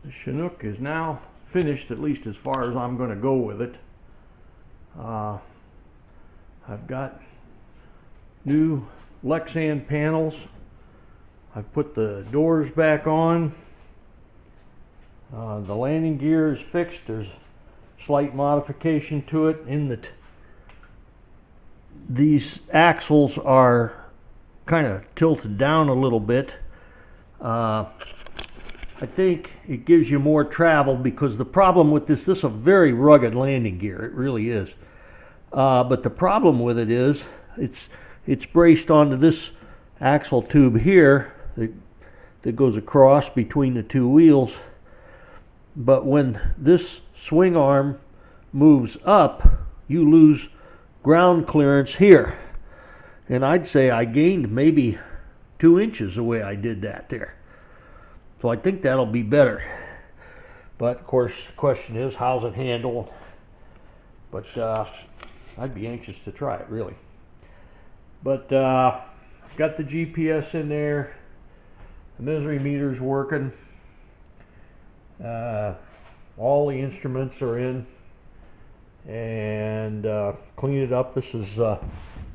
The Chinook is now finished, at least as far as I'm going to go with it. I've got new Lexan panels. I've put the doors back on. The landing gear is fixed. There's slight modification to it in that these axles are kind of tilted down a little bit. I think it gives you more travel, because the problem with this is a very rugged landing gear. It really is. But the problem with it is it's braced onto this axle tube here that goes across between the two wheels. But when this swing arm moves up, you lose ground clearance here. And I'd say I gained maybe 2 inches the way I did that there. So I think that'll be better. But of course, the question is, how's it handle? But I'd be anxious to try it, really. But I've got the GPS in there. The misery meter's working. All the instruments are in. And clean it up. This is a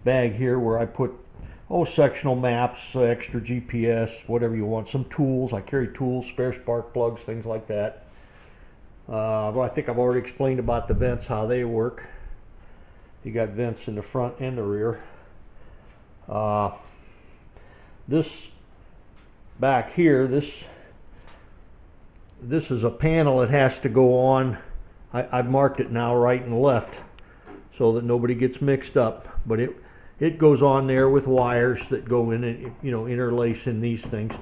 bag here where I put sectional maps, extra GPS, whatever you want, some tools. I carry tools, spare spark plugs, things like that. Well, I think I've already explained about the vents, how they work. You got vents in the front and the rear. This back here, this is a panel that has to go on. I've marked it now right and left so that nobody gets mixed up, but it goes on there with wires that go in and, interlace in these things.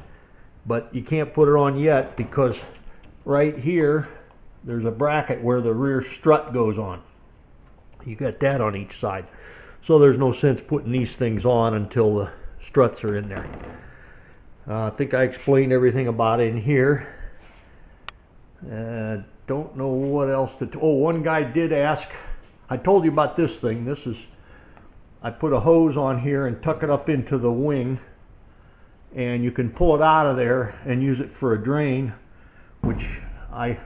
But you can't put it on yet, because right here there's a bracket where the rear strut goes on. You got that on each side. So there's no sense putting these things on until the struts are in there. I think I explained everything about it in here. Don't know what else to... one guy did ask. I told you about this thing. This is... I put a hose on here and tuck it up into the wing, and you can pull it out of there and use it for a drain, which I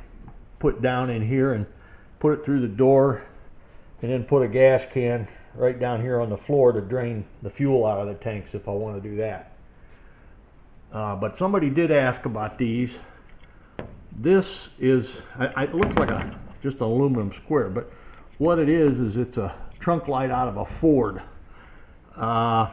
put down in here and put it through the door, and then put a gas can right down here on the floor to drain the fuel out of the tanks if I want to do that. But somebody did ask about these. This is, it looks like just an aluminum square, but what it is it's a trunk light out of a Ford. I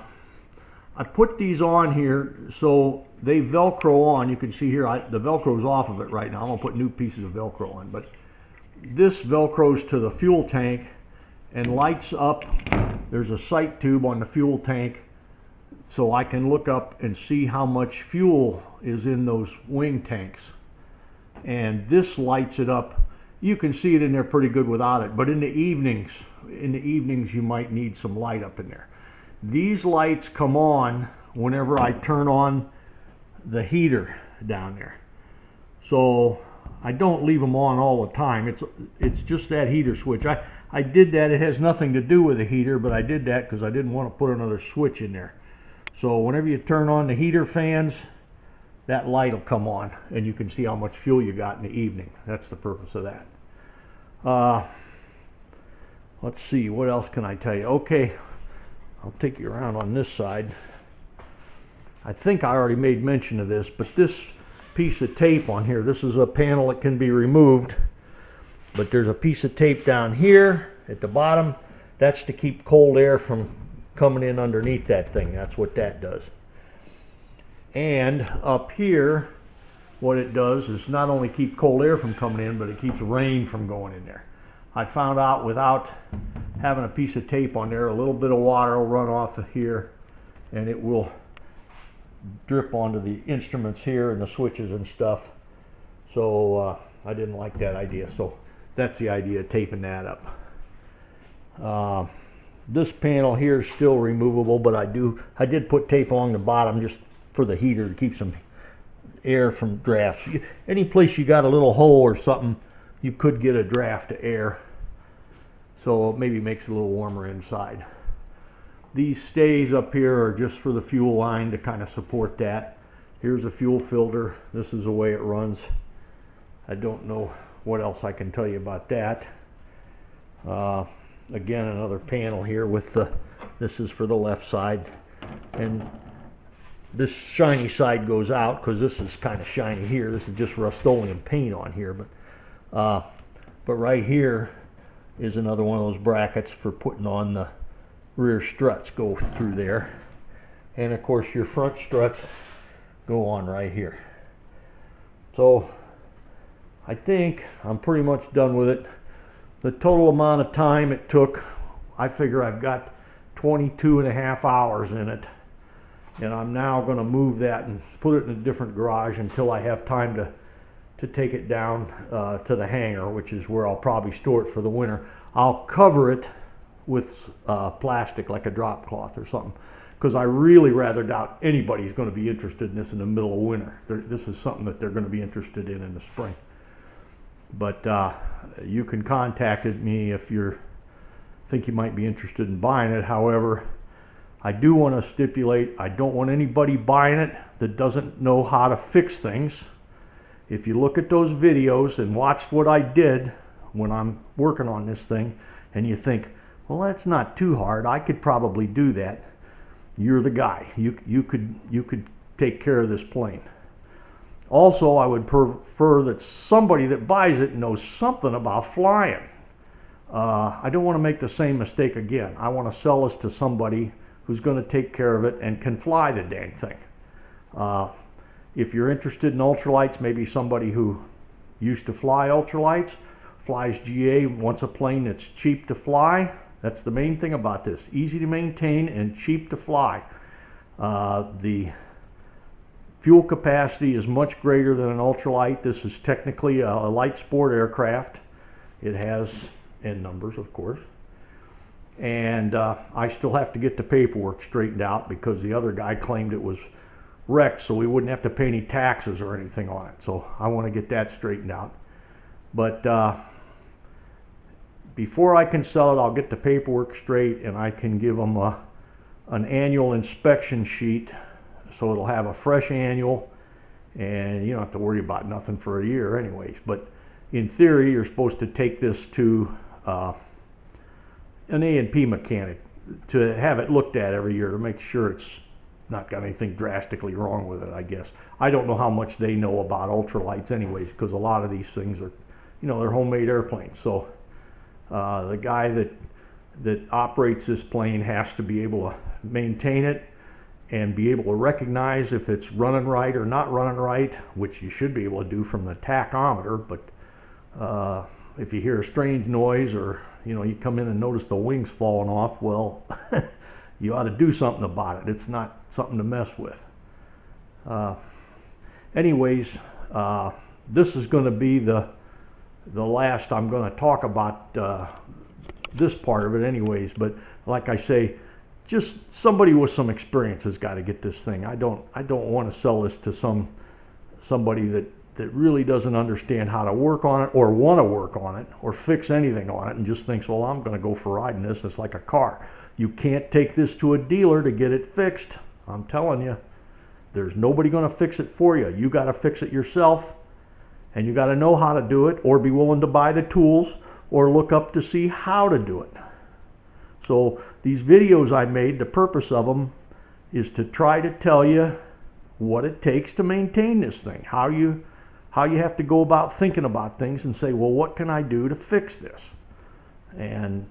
put these on here so they Velcro on. You can see here the Velcro's off of it right now. I'm gonna put new pieces of Velcro on, but this Velcros to the fuel tank and lights up. There's a sight tube on the fuel tank, so I can look up and see how much fuel is in those wing tanks. And this lights it up. You can see it in there pretty good without it, but in the evenings you might need some light up in there. These lights come on whenever I turn on the heater down there. So I don't leave them on all the time. It's just that heater switch. I did that. It has nothing to do with the heater, but I did that because I didn't want to put another switch in there. So whenever you turn on the heater fans, that light will come on, and you can see how much fuel you got in the evening. That's the purpose of that. Let's see, what else can I tell you? Okay, I'll take you around on this side. I think I already made mention of this, but this piece of tape on here, this is a panel that can be removed, but there's a piece of tape down here at the bottom. That's to keep cold air from coming in underneath that thing. That's what that does. And up here, what it does is not only keep cold air from coming in, but it keeps rain from going in there. I found out without having a piece of tape on there, a little bit of water will run off of here, and it will drip onto the instruments here and the switches and stuff. So I didn't like that idea. So that's the idea of taping that up. This panel here is still removable, but I did put tape along the bottom just for the heater to keep some air from drafts. Any place you got a little hole or something, you could get a draft of air, so it maybe makes it a little warmer inside. These stays up here are just for the fuel line to kind of support that. Here's a fuel filter. This is the way it runs. I don't know what else I can tell you about that. Again, another panel here with this is for the left side, and this shiny side goes out because this is kind of shiny here. This is just Rust-Oleum paint on here, but right here is another one of those brackets for putting on the rear struts, go through there, and of course your front struts go on right here. So I think I'm pretty much done with it. The total amount of time it took, I figure I've got 22.5 hours in it, and I'm now going to move that and put it in a different garage until I have time to take it down to the hangar, which is where I'll probably store it for the winter. I'll cover it with plastic, like a drop cloth or something, because I really rather doubt anybody's going to be interested in this in the middle of winter. This is something that they're going to be interested in the spring. But you can contact me if you think you might be interested in buying it. However, I do want to stipulate, I don't want anybody buying it that doesn't know how to fix things. If you look at those videos and watch what I did when I'm working on this thing, and you think, well, that's not too hard, I could probably do that, you're the guy. You could take care of this plane. Also, I would prefer that somebody that buys it knows something about flying. I don't want to make the same mistake again. I want to sell this to somebody who's going to take care of it and can fly the dang thing. If you're interested in ultralights, maybe somebody who used to fly ultralights, flies GA, wants a plane that's cheap to fly. That's the main thing about this. Easy to maintain and cheap to fly. The fuel capacity is much greater than an ultralight. This is technically a light sport aircraft. It has N numbers, of course. And I still have to get the paperwork straightened out because the other guy claimed it was wrecked, so we wouldn't have to pay any taxes or anything on it. So I want to get that straightened out. But before I can sell it, I'll get the paperwork straight, and I can give them an annual inspection sheet. So it'll have a fresh annual, and you don't have to worry about nothing for a year anyways. But in theory, you're supposed to take this to an A&P mechanic to have it looked at every year to make sure it's not got anything drastically wrong with it, I guess. I don't know how much they know about ultralights anyways, because a lot of these things are, you know, they're homemade airplanes. So the guy that operates this plane has to be able to maintain it and be able to recognize if it's running right or not running right, which you should be able to do from the tachometer. But if you hear a strange noise, or you know, you come in and notice the wings falling off, well, you ought to do something about it. It's not something to mess with. Anyways, this is going to be the last I'm going to talk about this part of it anyways. But like I say, just somebody with some experience has got to get this thing. I don't want to sell this to somebody that really doesn't understand how to work on it, or want to work on it, or fix anything on it, and just thinks, well, I'm going to go for riding this. It's like a car. You can't take this to a dealer to get it fixed. I'm telling you, there's nobody going to fix it for you. You got to fix it yourself, and you got to know how to do it, or be willing to buy the tools, or look up to see how to do it. So these videos I made, the purpose of them is to try to tell you what it takes to maintain this thing, how you have to go about thinking about things and say, well, what can I do to fix this? And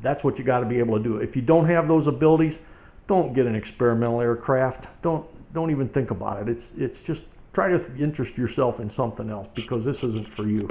that's what you got to be able to do. If you don't have those abilities, don't get an experimental aircraft. Don't even think about it. It's just try to interest yourself in something else, because this isn't for you.